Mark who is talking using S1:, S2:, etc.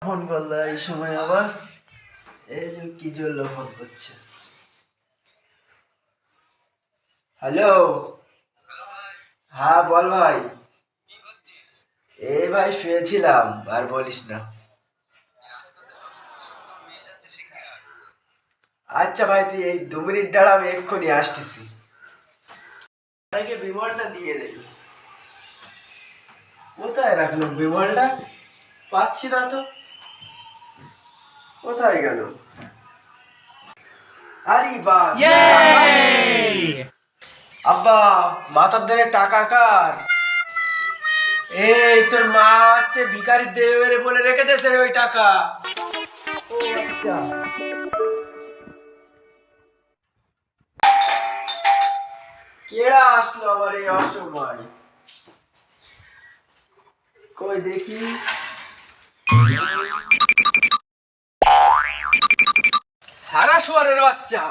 S1: Phone করলো এই সময় আবার? এই যে কি জন্য ফোন করছে? হ্যালো, হ্যাঁ বল ভাই। এই ভাই শুয়েছিলাম, আর বলিস না। আচ্ছা ভাই, তুই এই 2 মিনিট দাঁড়া, আমি এক্ষুনি আসতেছি। বিমলটা দিয়ে দেই। কোথায় রাখলো বিমলটা? পাচ্ছি না তো, কোথায় গেল? আরে বাস, আব্বা মাথার ধরে টাকা কার? এই তোর মা হচ্ছে ভিখারি দেবে বলে রেখে দিয়েছে ওই টাকা। ও আচ্ছা, কেডা আসলো আবার এই অসময়? কই দেখি। হারা শুয়ারের বাচ্চা,